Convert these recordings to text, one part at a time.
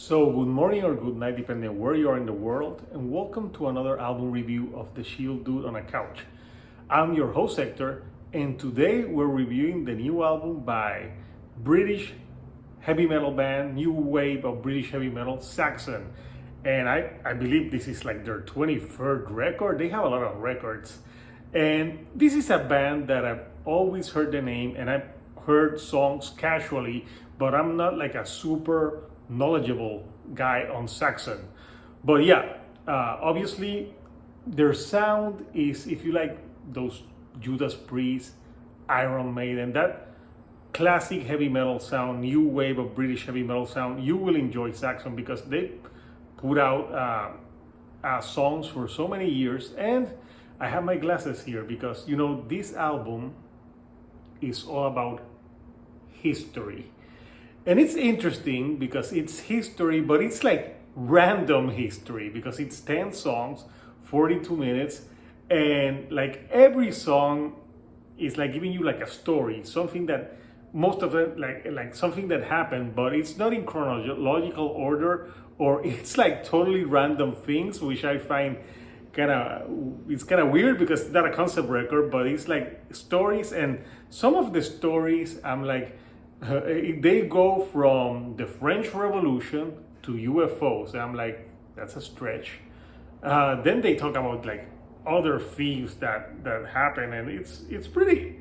So, good morning or good night, depending on where you are in the world, and welcome to another album review of The Shield Dude on a Couch. I'm your host, Hector, and today we're reviewing the new album by British heavy metal band, new wave of British heavy metal, Saxon. And I believe this is like their 23rd record. They have a lot of records. And this is a band that I've always heard the name and I've heard songs casually, but I'm not like a super knowledgeable guy on Saxon. But yeah, obviously their sound is, if you like those Judas Priest, Iron Maiden, that classic heavy metal sound, new wave of British heavy metal sound, you will enjoy Saxon because they put out songs for so many years. And I have my glasses here because, you know, this album is all about history. And it's interesting because it's history, but it's like random history because it's 10 songs, 42 minutes, and like every song is like giving you like a story, something that most of it like something that happened, but it's not in chronological order, or it's like totally random things, which I find kind of weird because it's not a concept record, but it's like stories. And some of the stories I'm like, they go from the French Revolution to UFOs. And I'm like, that's a stretch. Then they talk about like other thieves that happen, and it's pretty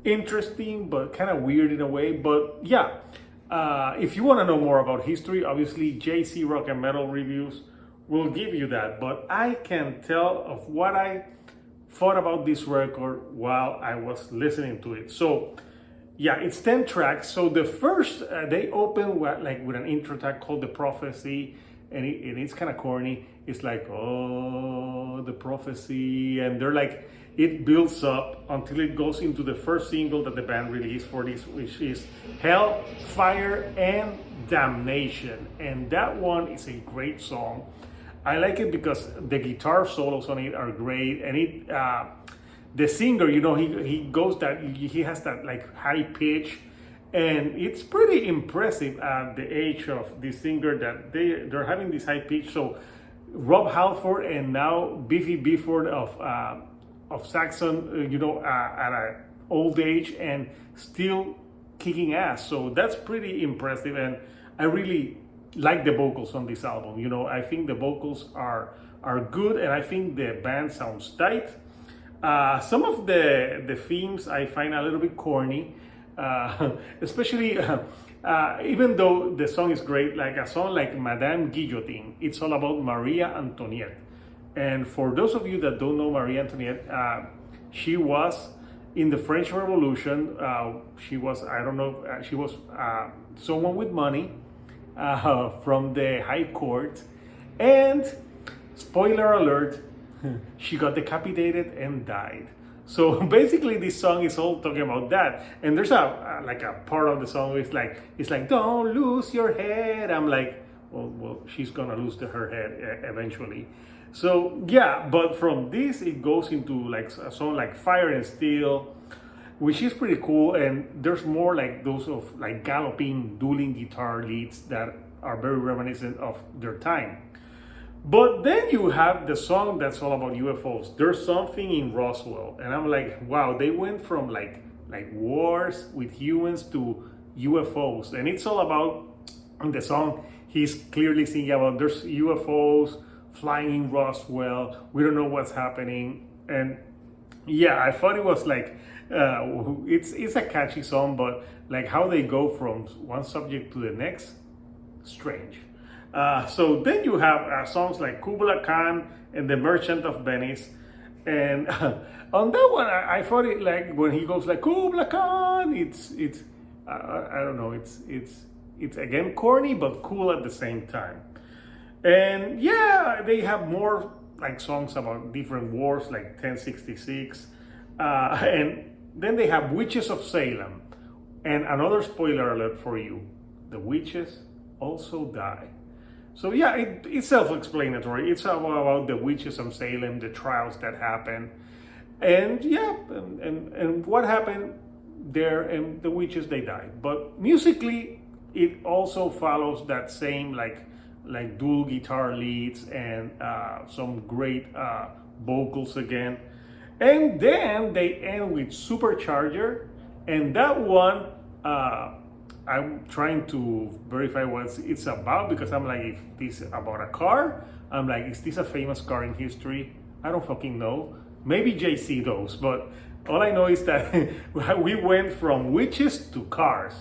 interesting, but kind of weird in a way. But yeah, if you want to know more about history, obviously JC Rock and Metal Reviews will give you that. But I can tell of what I thought about this record while I was listening to it. So yeah, it's 10 tracks. So the first, they open with an intro track called The Prophecy, and it's kind of corny. It's like, oh, the prophecy. And they're like, it builds up until it goes into the first single that the band released for this, which is Hell, Fire, and Damnation. And that one is a great song. I like it because the guitar solos on it are great. And the singer, you know, he has that like high pitch, and it's pretty impressive at the age of the singer that they're having this high pitch. So Rob Halford and now Biffy Bifford of Saxon, you know, at an old age and still kicking ass. So that's pretty impressive, and I really like the vocals on this album. You know, I think the vocals are good, and I think the band sounds tight. Some of the themes I find a little bit corny, especially even though the song is great, like a song like Madame Guillotine. It's all about Maria Antoinette. And for those of you that don't know Maria Antoinette, she was in the French Revolution. She was, I don't know, she was someone with money from the high court. And spoiler alert, she got decapitated and died. So basically this song is all talking about that. And there's a part of the song it's like don't lose your head. I'm like, well she's gonna lose her head eventually. So yeah, but from this it goes into like a song like Fire and Steel, which is pretty cool. And there's more like those of like galloping, dueling guitar leads that are very reminiscent of their time. But then you have the song that's all about UFOs. There's something in Roswell, and I'm like, wow, they went from like wars with humans to UFOs, and it's all about, in the song he's clearly singing about there's UFOs flying in Roswell. We don't know what's happening, and yeah, I thought it was like it's a catchy song, but like how they go from one subject to the next, strange. So then you have songs like Kubla Khan and The Merchant of Venice. And on that one, I thought it like when he goes like Kubla Khan, it's I don't know, it's again corny but cool at the same time. And yeah, they have more like songs about different wars like 1066. And then they have Witches of Salem. And another spoiler alert for you, the witches also die. So yeah, it's self-explanatory. It's about the witches of Salem, the trials that happen, and yeah, and what happened there, and the witches, they died. But musically, it also follows that same like dual guitar leads and some great vocals again. And then they end with Supercharger, and that one I'm trying to verify what it's about, because I'm like, if this is about a car, I'm like, is this a famous car in history? I don't fucking know. Maybe JC knows, but all I know is that we went from witches to cars.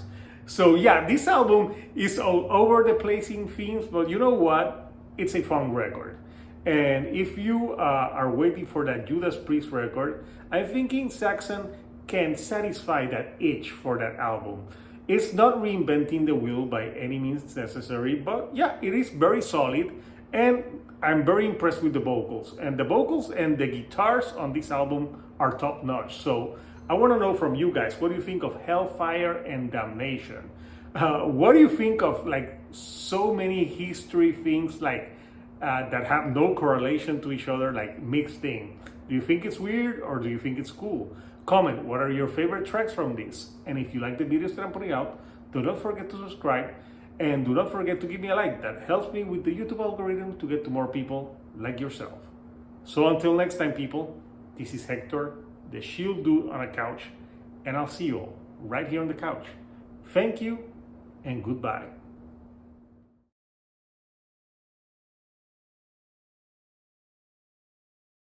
So yeah, this album is all over the place in themes, but you know what? It's a fun record. And if you are waiting for that Judas Priest record, I'm thinking Saxon can satisfy that itch for that album. It's not reinventing the wheel by any means necessary, but yeah, it is very solid, and I'm very impressed with the vocals. And the vocals and the guitars on this album are top notch. So I want to know from you guys, what do you think of Hellfire and Damnation? What do you think of like so many history things like that have no correlation to each other, like mixed in? Do you think it's weird or do you think it's cool? Comment, what are your favorite tracks from this? And if you like the videos that I'm putting out, do not forget to subscribe, and do not forget to give me a like. That helps me with the YouTube algorithm to get to more people like yourself. So until next time, people, this is Hector, the Shield Dude on a couch, and I'll see you all right here on the couch. Thank you and goodbye.